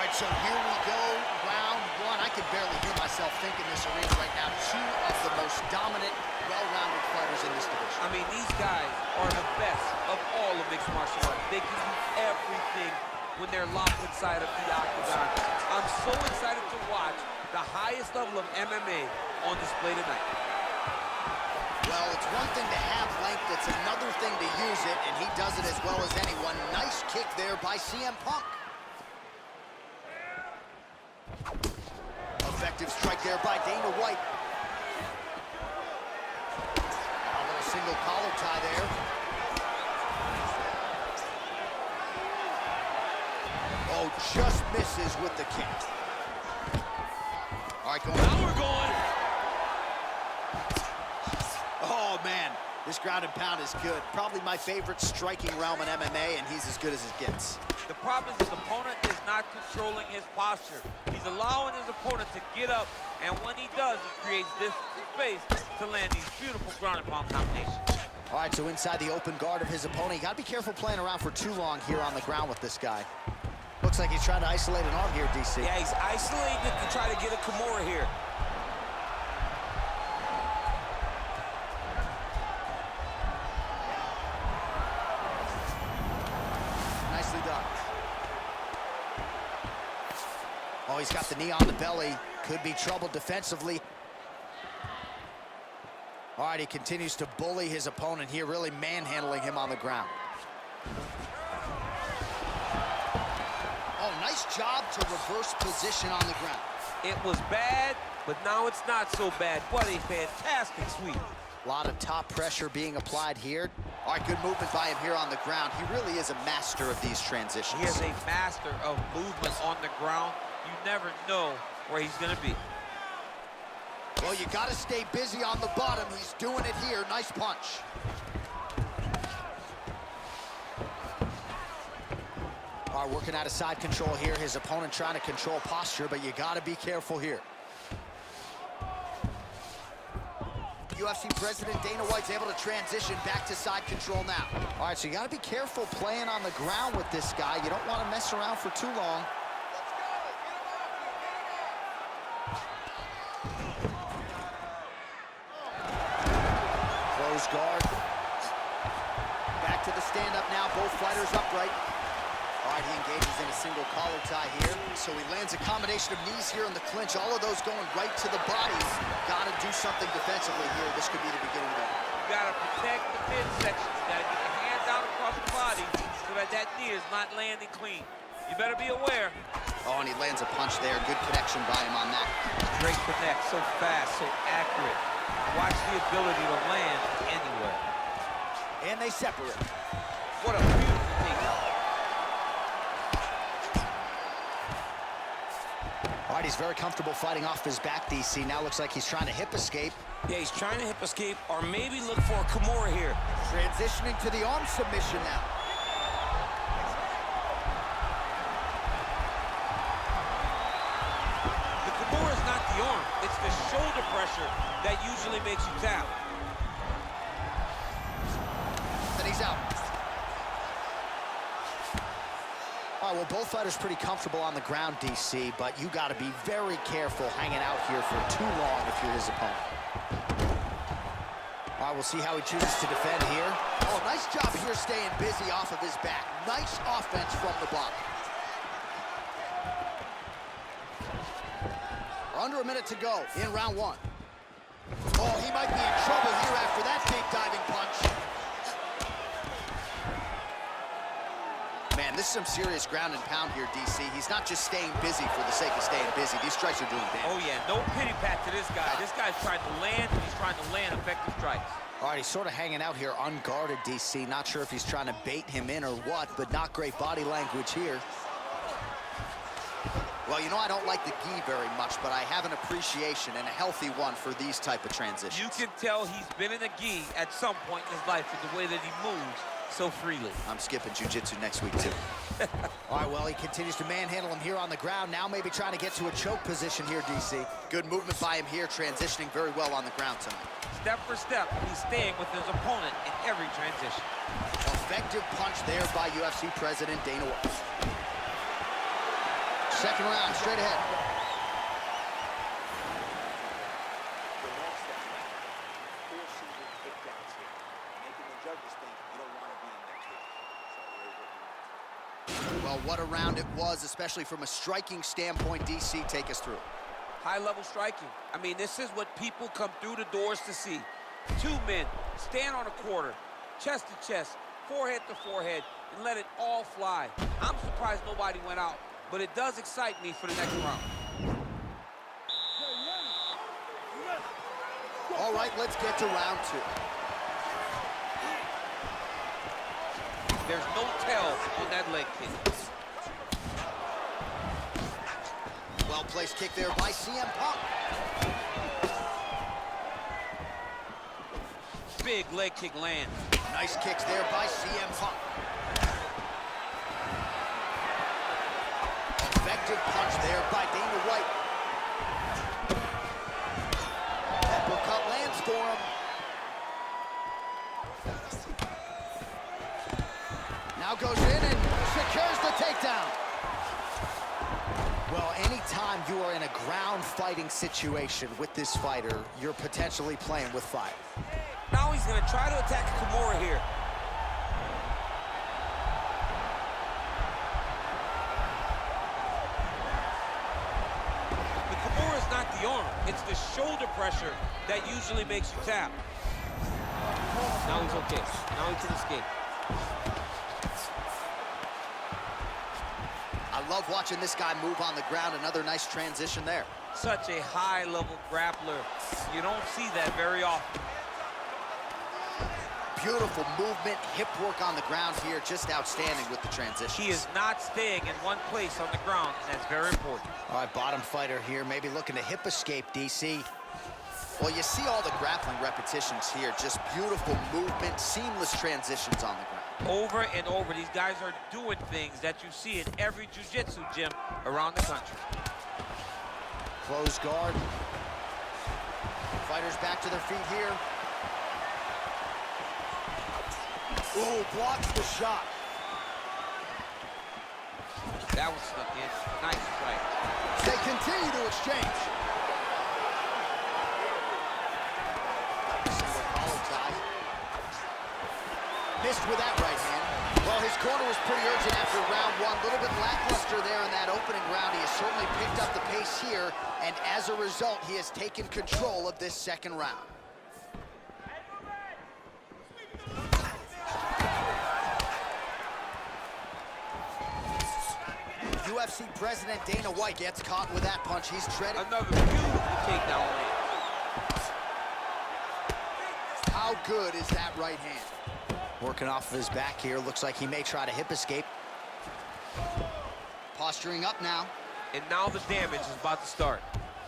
right, so here we go, round one. I can barely hear myself think in this arena right now. Two of the most dominant, well-rounded fighters in this division. I mean, these guys are the best of all of mixed martial arts. They can do everything when they're locked inside of the octagon. I'm so excited to watch the highest level of MMA on display tonight. Well, it's one thing to have length, it's another thing to use it, and he does it as well as anyone. Nice kick there by CM Punk. Effective strike there by Dana White. A little single collar tie there. Oh, just misses with the kick. All right, going. Now we're going. Oh, man, this ground and pound is good. Probably my favorite striking realm in MMA, and he's as good as it gets. The problem is his opponent is not controlling his posture. He's allowing his opponent to get up, and when he does, it creates this space to land these beautiful ground and pound combinations. All right, so inside the open guard of his opponent, you got to be careful playing around for too long here on the ground with this guy. Looks like he's trying to isolate an arm here, DC. Yeah, he's isolated to try to get a Kimura here. Nicely done. Oh, he's got the knee on the belly. Could be trouble defensively. All right, he continues to bully his opponent here, really manhandling him on the ground. Oh, nice job to reverse position on the ground. It was bad, but now it's not so bad. What a fantastic sweep. A lot of top pressure being applied here. All right, good movement by him here on the ground. He really is a master of these transitions. He is a master of movement on the ground. You never know where he's going to be. Well, you got to stay busy on the bottom. He's doing it here. Nice punch. All right, working out of side control here. His opponent trying to control posture, but you got to be careful here. UFC President Dana White's able to transition back to side control now. All right, so you got to be careful playing on the ground with this guy. You don't want to mess around for too long. Close guard. Back to the stand-up now. Both fighters upright. All right, he engages in a single collar tie here. So he lands a combination of knees here in the clinch. All of those going right to the bodies. Got to do something defensively here. This could be the beginning of it. You got to protect the midsection. You got to get your hands out across the body so that that knee is not landing clean. You better be aware. Oh, and he lands a punch there. Good connection by him on that. Great connect, so fast, so accurate. Watch the ability to land anywhere. And they separate. What a beautiful takedown. All right, he's very comfortable fighting off his back, DC. Now looks like he's trying to hip escape. Yeah, he's trying to hip escape or maybe look for a Kimura here. Transitioning to the arm submission now. The Kimura is not the arm. It's the shoulder pressure that usually makes you tap. Then he's out. All right, well, both fighters pretty comfortable on the ground, DC, but you got to be very careful hanging out here for too long if you're his opponent. All right, we'll see how he chooses to defend here. Oh, nice job here staying busy off of his back. Nice offense from the bottom. Under a minute to go in round one. Oh, he might be in trouble here after that big diving punch. Man, this is some serious ground and pound here, DC. He's not just staying busy for the sake of staying busy. These strikes are doing damage. Oh, yeah, no pity pat to this guy. This guy's trying to land, and he's trying to land effective strikes. All right, he's sort of hanging out here unguarded, DC. Not sure if he's trying to bait him in or what, but not great body language here. Well, you know, I don't like the gi very much, but I have an appreciation and a healthy one for these type of transitions. You can tell he's been in a gi at some point in his life with the way that he moves so freely. I'm skipping jiu-jitsu next week, too. All right, well, he continues to manhandle him here on the ground. Now maybe trying to get to a choke position here, DC. Good movement by him here, transitioning very well on the ground tonight. Step for step, he's staying with his opponent in every transition. Effective punch there by UFC President Dana White. Second round, straight ahead. The next step back, 4 season takedowns here. Making the judges think you don't want to be in that case. So here's what we want. Well, what a round it was, especially from a striking standpoint. DC, take us through. High-level striking. I mean, this is what people come through the doors to see. 2 men stand on a quarter, chest to chest, forehead to forehead, and let it all fly. I'm surprised nobody went out, but it does excite me for the next round. All right, let's get to round 2. There's no tell on that leg kick. Well-placed kick there by CM Punk. Big leg kick lands. Nice kicks there by CM Punk. Effective punch there by Dana White. Uppercut lands for him. Now goes in and secures the takedown. Well, anytime you are in a ground fighting situation with this fighter, you're potentially playing with fire. Now he's going to try to attack Kimura here. The Kimura is not the arm. It's the shoulder pressure that usually makes you tap. Now he's okay. Now he can escape. I love watching this guy move on the ground. Another nice transition there. Such a high-level grappler. You don't see that very often. Beautiful movement, hip work on the ground here. Just outstanding with the transition. He is not staying in one place on the ground, and that's very important. All right, bottom fighter here, maybe looking to hip escape, DC. Well, you see all the grappling repetitions here. Just beautiful movement, seamless transitions on the ground. Over and over, these guys are doing things that you see in every jiu-jitsu gym around the country. Close guard. Fighters back to their feet here. Ooh, blocks the shot. That was snuck in. Nice strike. They continue to exchange. Single collar tie. Missed with that right hand. Well, his corner was pretty urgent after round 1. A little bit lackluster there in that opening round. He has certainly picked up the pace here, and as a result, he has taken control of this second round. UFC President Dana White gets caught with that punch. He's treading. Another beautiful takedown. How good is that right hand? Working off of his back here. Looks like he may try to hip escape. Posturing up now. And now the damage is about to start.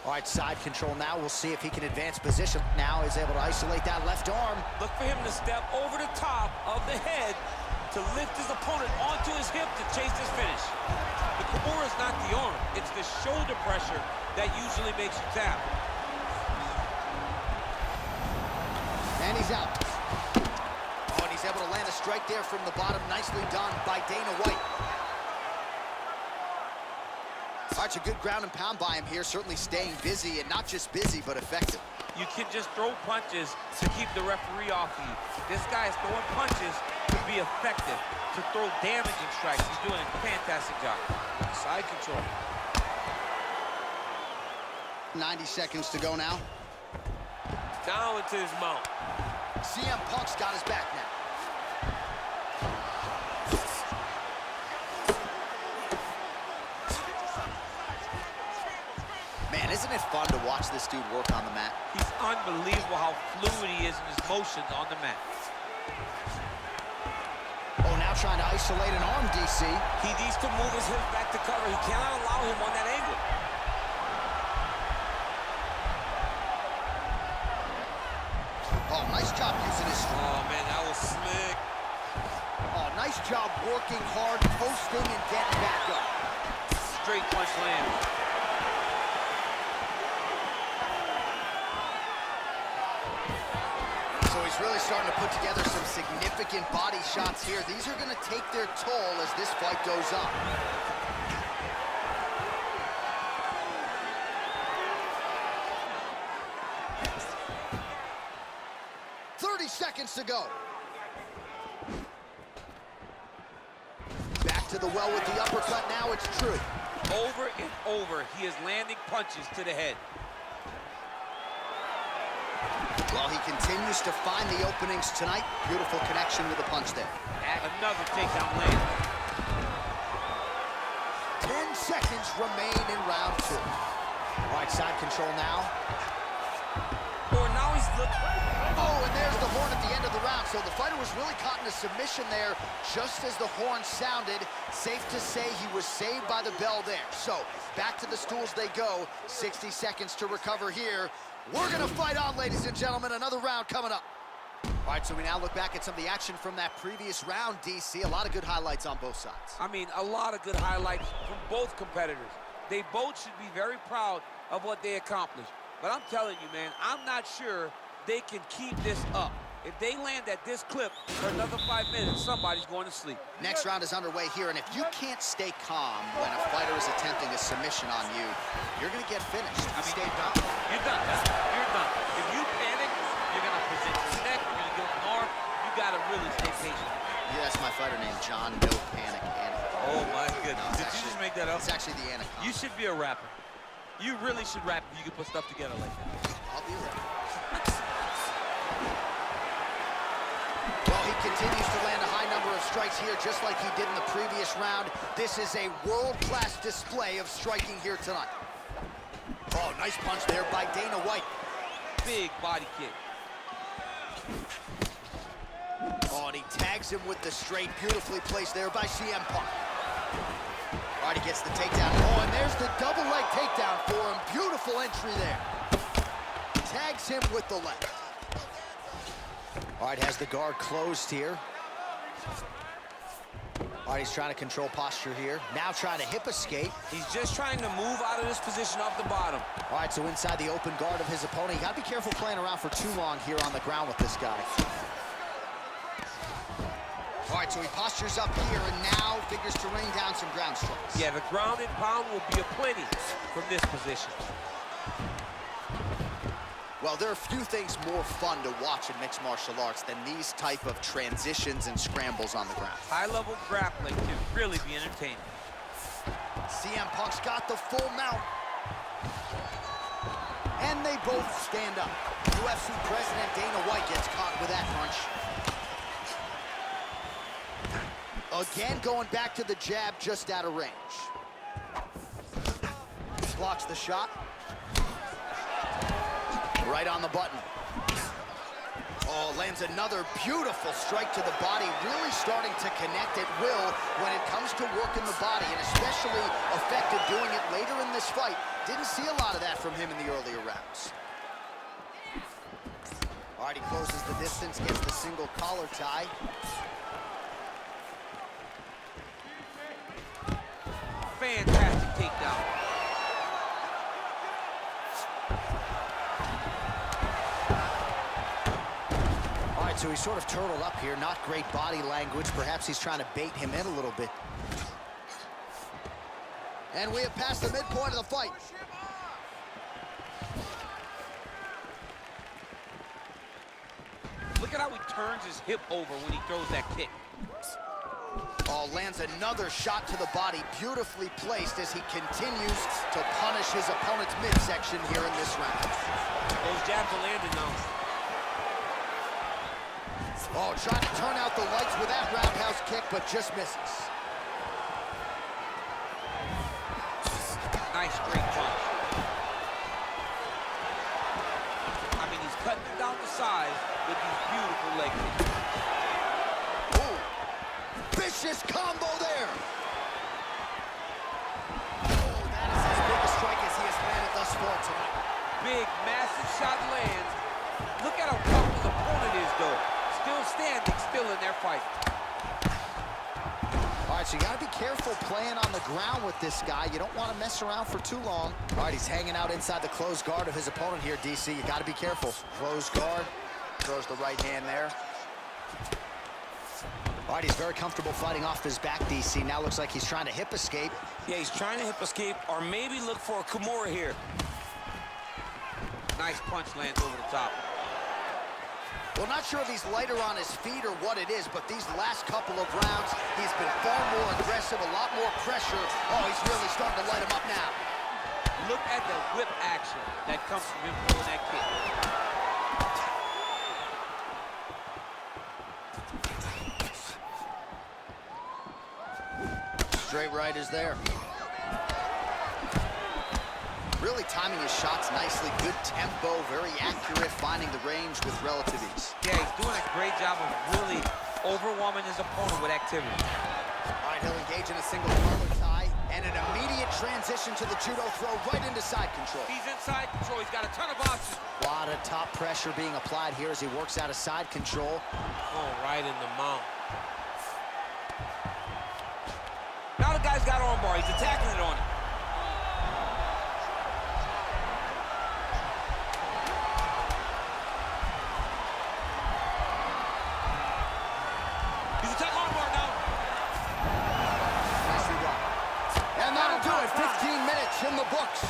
All right, side control now. We'll see if he can advance position. Now he's able to isolate that left arm. Look for him to step over the top of the head to lift his opponent onto his hip to chase this finish. The Kimura is not the arm. It's the shoulder pressure that usually makes you tap. And he's out. Oh, and he's able to land a strike there from the bottom. Nicely done by Dana White. All right, it's a good ground and pound by him here. Certainly staying busy, and not just busy, but effective. You can just throw punches to keep the referee off you. This guy is throwing punches to be effective, to throw damaging strikes. He's doing a fantastic job. Side control. 90 seconds to go now. Now into his mount. CM Punk's got his back now. Man, isn't it fun to watch this dude work on the mat? He's unbelievable how fluid he is in his motions on the mat. Oh, now trying to isolate an arm, DC. He needs to move his hips back to cover. He cannot allow him on that angle. Oh, nice job using his... Oh, man, that was slick. Oh, nice job working hard, posting, and getting back up. Straight punch land. So he's really starting to put together some significant body shots here. These are going to take their toll as this fight goes on. seconds to go. Back to the well with the uppercut. Now it's true. Over and over, he is landing punches to the head. Well, he continues to find the openings tonight. Beautiful connection with the punch there. Another takedown land. 10 seconds remain in round 2. All right, side control now. Or now he's Oh, and there's the horn at the end of the round. So the fighter was really caught in a submission there just as the horn sounded. Safe to say he was saved by the bell there. So back to the stools they go. 60 seconds to recover here. We're going to fight on, ladies and gentlemen. Another round coming up. All right, so we now look back at some of the action from that previous round, DC. A lot of good highlights on both sides. I mean, a lot of good highlights from both competitors. They both should be very proud of what they accomplished. But I'm telling you, man, I'm not sure they can keep this up. If they land at this clip for another 5 minutes, somebody's going to sleep. Next round is underway here, and if you can't stay calm when a fighter is attempting a submission on you, you're going to get finished. I mean, Stay calm. You're done. You're done. If you panic, you're going to present your neck, you're going to give an arm. You got to really stay patient. Yeah, that's my fighter named John No Panic Anaconda. Oh, my goodness. No, Did you just make that up? It's actually the Anaconda. You should be a rapper. You really should rap if you can put stuff together like that. I'll be ready. Well, he continues to land a high number of strikes here, just like he did in the previous round. This is a world-class display of striking here tonight. Oh, nice punch there by Dana White. Big body kick. Oh, and he tags him with the straight, beautifully placed there by CM Punk. All right, he gets the takedown. Oh, and there's the double leg takedown for him. Beautiful entry there. Tags him with the left. All right, has the guard closed here. All right, he's trying to control posture here. Now trying to hip escape. He's just trying to move out of this position off the bottom. All right, so inside the open guard of his opponent. You got to be careful playing around for too long here on the ground with this guy. All right, so he postures up here and now figures to rain down some ground strikes. Yeah, the ground and pound will be aplenty from this position. Well, there are few things more fun to watch in mixed martial arts than these type of transitions and scrambles on the ground. High-level grappling can really be entertaining. CM Punk's got the full mount. And they both stand up. UFC President Dana White gets caught with that punch. Again, going back to the jab just out of range. Blocks the shot. Right on the button. Oh, lands another beautiful strike to the body, really starting to connect at will when it comes to working the body, and especially effective doing it later in this fight. Didn't see a lot of that from him in the earlier rounds. All right, he closes the distance, gets the single collar tie. Fantastic takedown. So he's sort of turtled up here, not great body language. Perhaps he's trying to bait him in a little bit. And we have passed the midpoint of the fight. Look at how he turns his hip over when he throws that kick. Oh, lands another shot to the body, beautifully placed as he continues to punish his opponent's midsection here in this round. Those jabs are landing now. Oh, trying to turn out the lights with that roundhouse kick, but just misses. Nice straight punch. I mean, he's cutting it down the sides with these beautiful leg kicks. Ooh, vicious combo there. Oh, that is as big a strike as he has landed thus far tonight. Big, massive shot lands. Look at how tough his opponent is, though. Still standing, still in their fight. All right, so you got to be careful playing on the ground with this guy. You don't want to mess around for too long. All right, he's hanging out inside the closed guard of his opponent here, DC. You got to be careful. Closed guard, throws the right hand there. All right, he's very comfortable fighting off his back, DC. Now looks like he's trying to hip escape. Yeah, he's trying to hip escape or maybe look for a Kimura here. Nice punch lands over the top. Well, not sure if he's lighter on his feet or what it is, but these last couple of rounds, he's been far more aggressive, a lot more pressure. Oh, he's really starting to light him up now. Look at the whip action that comes from him throwing that kick. Straight right is there. Really timing his shots nicely. Good tempo, very accurate, finding the range with relative ease. Yeah, he's doing a great job of really overwhelming his opponent with activity. All right, he'll engage in a single collar tie and an immediate transition to the judo throw right into side control. He's in side control. He's got a ton of options. A lot of top pressure being applied here as he works out of side control. Oh, right in the mount. Now the guy's got armbar. He's attacking it on him. He's attacking armbar now. Nicely done. And that'll do it. 15 minutes in the books.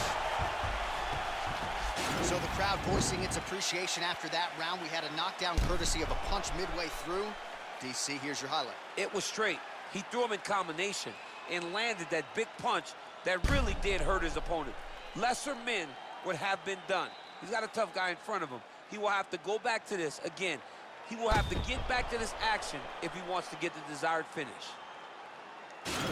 So the crowd voicing its appreciation after that round. We had a knockdown courtesy of a punch midway through. DC, here's your highlight. It was straight. He threw him in combination and landed that big punch that really did hurt his opponent. Lesser men would have been done. He's got a tough guy in front of him. He will have to go back to this again. He will have to get back to this action if he wants to get the desired finish. Snap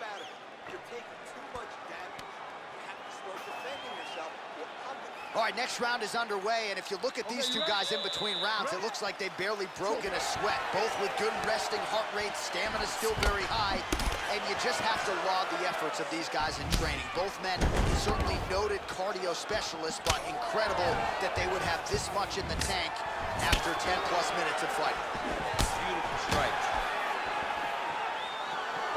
out of it. You're taking too much damage. You have to start defending yourself or coming. All right, next round is underway, and if you look at these two guys in between rounds, it looks like they barely broke in a sweat. Both with good resting heart rates, stamina still very high, and you just have to laud the efforts of these guys in training. Both men certainly noted cardio specialists, but incredible that they would have this much in the tank after 10-plus minutes of fighting. Beautiful strike.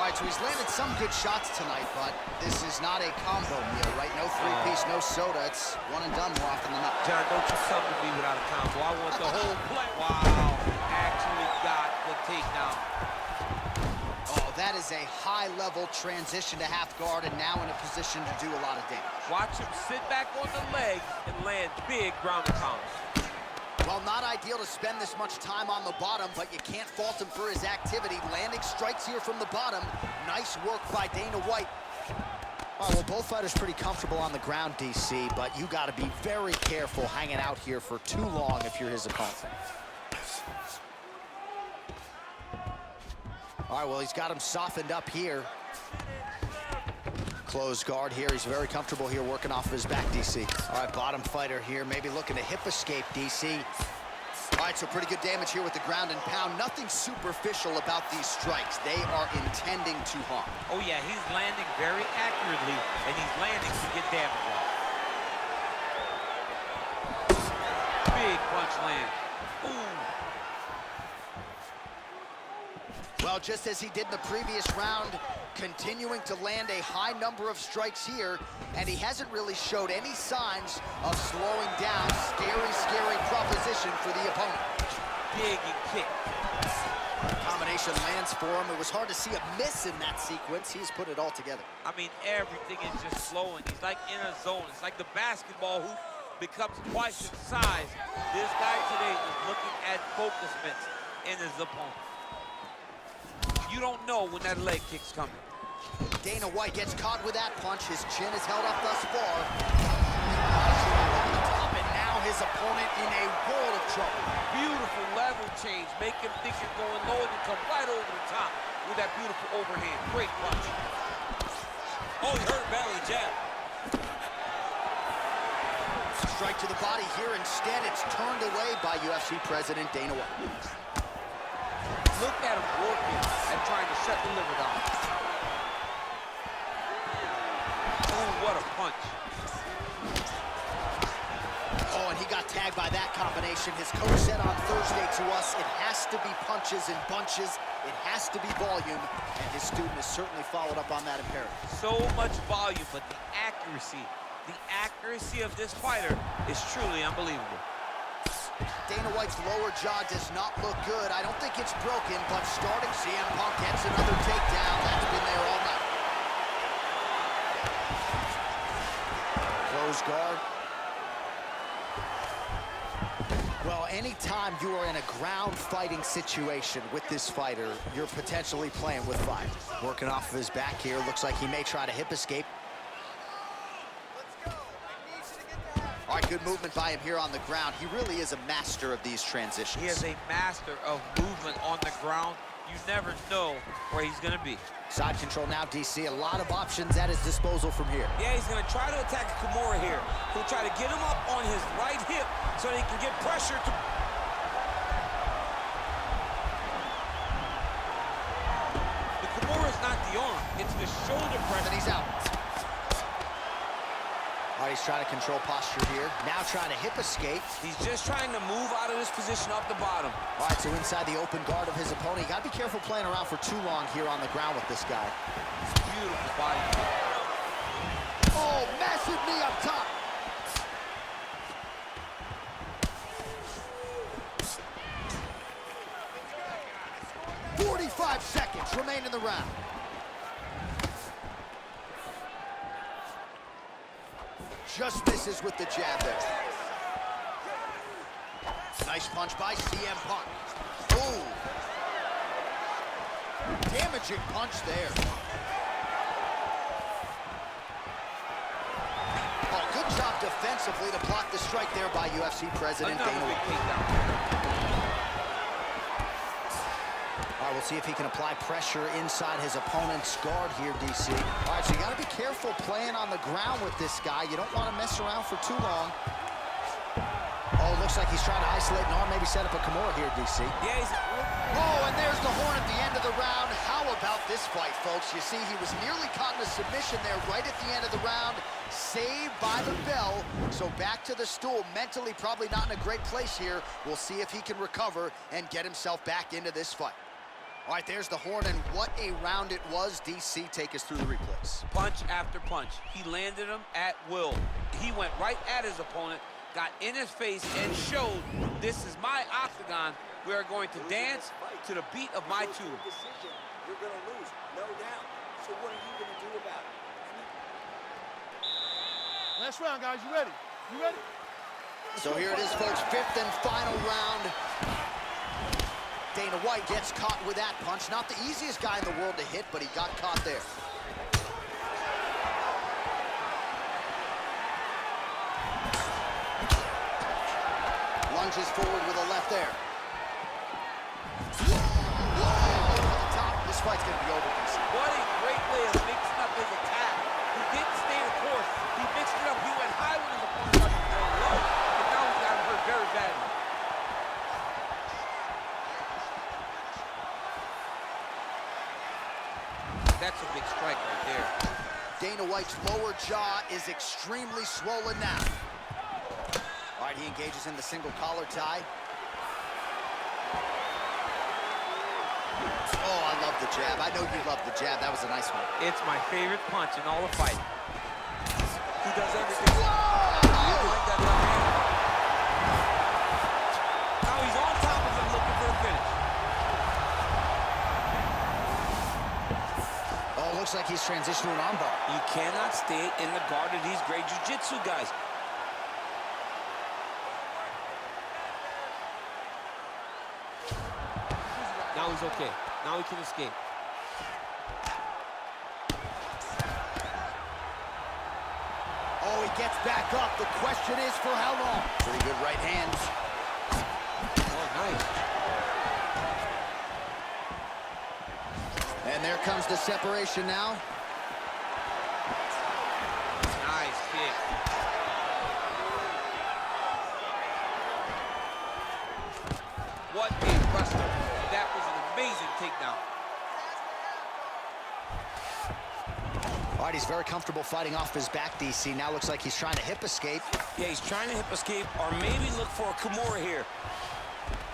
All right, so he's landed some good shots tonight, but this is not a combo meal, right? No three-piece, no soda. It's one and done more often than not. John, don't you summon me without a combo. I want the whole play. Wow, actually got the takedown. Oh, that is a high-level transition to half guard, and now in a position to do a lot of damage. Watch him sit back on the legs and land big ground and pounds. Well, not ideal to spend this much time on the bottom, but you can't fault him for his activity. Landing strikes here from the bottom. Nice work by Dana White. All right, well, both fighters pretty comfortable on the ground, DC, but you got to be very careful hanging out here for too long if you're his opponent. All right, well, he's got him softened up here. Closed guard here. He's very comfortable here working off of his back, DC. All right, bottom fighter here, maybe looking to hip escape, DC. All right, so pretty good damage here with the ground and pound. Nothing superficial about these strikes. They are intending to harm. Oh, yeah, he's landing very accurately, and he's landing to get damage off. Big punch land. Ooh. Well, just as he did in the previous round, continuing to land a high number of strikes here, and he hasn't really showed any signs of slowing down. Scary, scary proposition for the opponent. Big and kick. Combination lands for him. It was hard to see a miss in that sequence. He's put it all together. I mean, everything is just flowing. He's like in a zone. It's like the basketball hoop becomes twice its size. This guy today is looking at focus mitts in his opponent. You don't know when that leg kick's coming. Dana White gets caught with that punch. His chin is held up thus far. And now his opponent in a world of trouble. Beautiful level change. Make him think you're going low and you come right over the top with that beautiful overhand. Great punch. Oh, he hurt badly, jab. Strike to the body here. Instead, it's turned away by UFC President Dana White. Look at him working and trying to shut the liver down. Oh, what a punch. Oh, and he got tagged by that combination. His coach said on Thursday to us, it has to be punches and bunches. It has to be volume, and his student has certainly followed up on that imperative. So much volume, but the accuracy of this fighter is truly unbelievable. Dana White's lower jaw does not look good. I don't think it's broken, but starting CM Punk gets another takedown. That's been there all night. Close guard. Well, any time you are in a ground fighting situation with this fighter, you're potentially playing with fire. Working off of his back here. Looks like he may try to hip escape. All right, good movement by him here on the ground. He really is a master of these transitions. He is a master of movement on the ground. You never know where he's going to be. Side control now, DC. A lot of options at his disposal from here. Yeah, he's going to try to attack Kimura here. He'll try to get him up on his right hip so that he can get pressure to... The Kimura is not the arm. It's the shoulder press. And he's out. All right, he's trying to control posture here. Now trying to hip escape. He's just trying to move out of this position off the bottom. All right, so inside the open guard of his opponent. You got to be careful playing around for too long here on the ground with this guy. Beautiful body. Oh, massive knee up top. "45 seconds remain in the round." Just misses with the jab there. Nice punch by CM Punk. Ooh. Damaging punch there. Oh, good job defensively to block the strike there by UFC President Another Dana big White. takedown. All right, we'll see if he can apply pressure inside his opponent's guard here, DC. All right, so you got to be careful playing on the ground with this guy. You don't want to mess around for too long. Oh, looks like he's trying to isolate an arm, maybe set up a Kimura here, DC. Yeah, he's... Oh, and there's the horn at the end of the round. How about this fight, folks? You see, he was nearly caught in a submission there right at the end of the round. Saved by the bell. So back to the stool. Mentally probably not in a great place here. We'll see if he can recover and get himself back into this fight. All right, there's the horn, and what a round it was. DC, take us through the replays. Punch after punch. He landed him at will. He went right at his opponent, got in his face, and showed this is my octagon. We are going to dance to the beat of my tune. Decision, you're going to lose, no doubt. So what are you going to do about it? Last round, guys. You ready? You ready? So here it is, folks, fifth and final round. Dana White gets caught with that punch. Not the easiest guy in the world to hit, but he got caught there. Lunges forward with a left there. Whoa! Over the top. This fight's going to be over, DC. What a great way of mixing up his attack. He didn't stay the course. He mixed it up. He went high when his opponent started to go low, and now he's got hurt very badly. That's a big strike right there. Dana White's lower jaw is extremely swollen now. All right, he engages in the single collar tie. Oh, I love the jab. I know you love the jab. That was a nice one. It's my favorite punch in all the fight. He does everything. Whoa! You like that left hand? Now he's on top of him looking for a finish. Oh, looks like he's transitioned to an armbar. You cannot stay in the guard of these great jiu-jitsu guys. Now he's okay. Now he can escape. Oh, he gets back up. The question is for how long? Pretty good right hands. Oh, nice. And there comes the separation now. Nice kick. What a wrestler. That was an amazing takedown. All right, he's very comfortable fighting off his back, DC. Now looks like he's trying to hip escape. Yeah, he's trying to hip escape or maybe look for a Kimura here.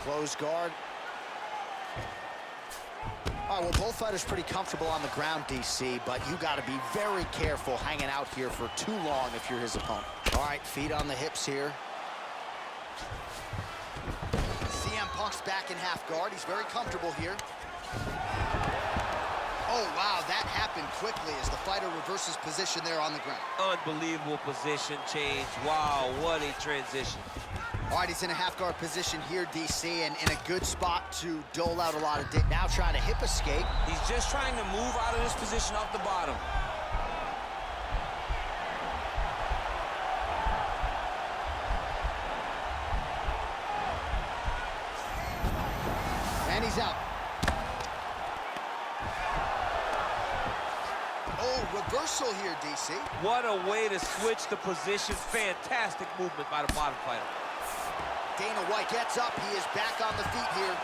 Close guard. All right, well, both fighters pretty comfortable on the ground, DC, but you got to be very careful hanging out here for too long if you're his opponent. All right, feet on the hips here. CM Punk's back in half guard. He's very comfortable here. Oh, wow, that happened quickly as the fighter reverses position there on the ground. Unbelievable position change. Wow, what a transition. All right, he's in a half-guard position here, DC, and in a good spot to dole out a lot of damage. Now trying to hip escape. He's just trying to move out of this position off the bottom. And he's out. Oh, reversal here, DC. What a way to switch the position. Fantastic movement by the bottom fighter. Dana White gets up. He is back on the feet here.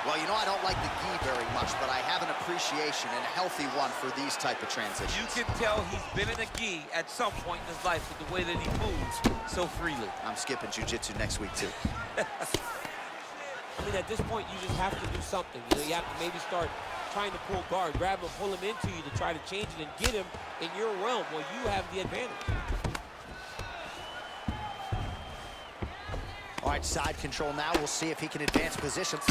Well, you know, I don't like the gi very much, but I have an appreciation, and a healthy one, for these type of transitions. You can tell he's been in a gi at some point in his life with the way that he moves so freely. I'm skipping jiu-jitsu next week, too. I mean, at this point, you just have to do something. You know, you have to maybe start trying to pull guard, grab him, pull him into you to try to change it and get him in your realm. Well, you have the advantage. All right, side control now. We'll see if he can advance positions.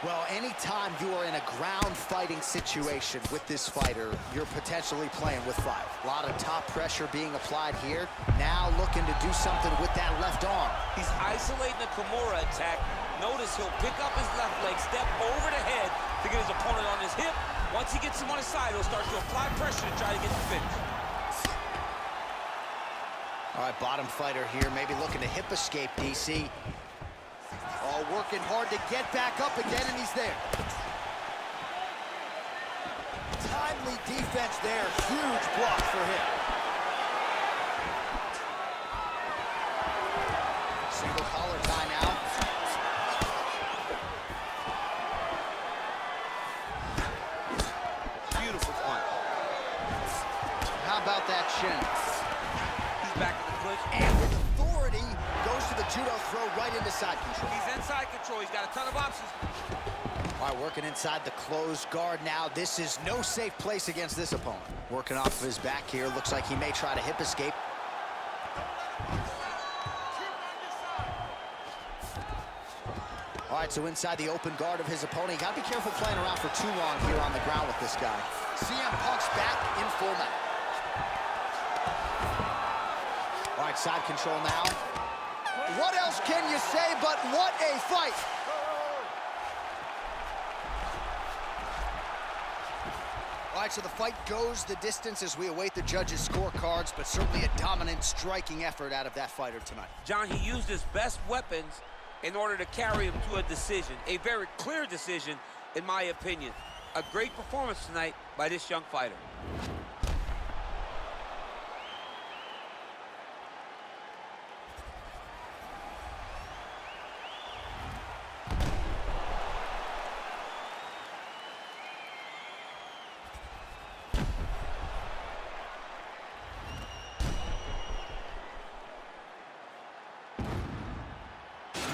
Well, anytime you are in a ground fighting situation with this fighter, you're potentially playing with fire. A lot of top pressure being applied here. Now looking to do something with that left arm. He's isolating the Kimura attack. Notice he'll pick up his left leg, step over the head to get his opponent on his hip. Once he gets him on his side, he'll start to apply pressure to try to get the finish. All right, bottom fighter here, maybe looking to hip escape, DC. Oh, working hard to get back up again, and he's there. Timely defense there. Huge block for him. Single collar tie now. Beautiful punch. How about that shin? He's back in the clinch. And with authority, goes to the judo throw right into side control. He's inside control. He's got a ton of options. All right, working inside the closed guard now. This is no safe place against this opponent. Working off of his back here. Looks like he may try to hip escape. All right, so inside the open guard of his opponent. You got to be careful playing around for too long here on the ground with this guy. CM Punk's back in full mount. All right, side control now. What else can you say but what a fight? All right, so the fight goes the distance as we await the judges' scorecards, but certainly a dominant striking effort out of that fighter tonight. John, he used his best weapons in order to carry him to a decision, a very clear decision, in my opinion. A great performance tonight by this young fighter.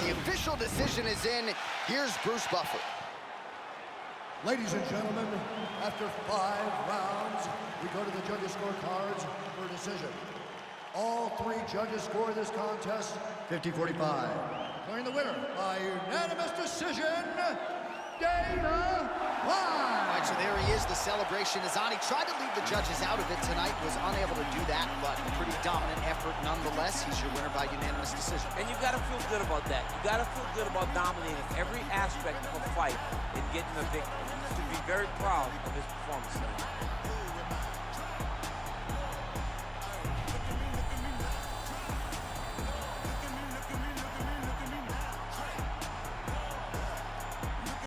The official decision is in. Here's Bruce Buffer. Ladies and gentlemen, after 5 rounds, we go to the judges' scorecards for a decision. All 3 judges score this contest 50-45. Declaring the winner by unanimous decision, Dana White. All right, so there he is. The celebration is on. He tried to leave the judges out of it tonight, was unable to do that, but a pretty dominant effort nonetheless. He's your winner by unanimous decision. And you got to feel good about that. You got to feel good about dominating every aspect of a fight and getting a victory. You should be very proud of his performance tonight.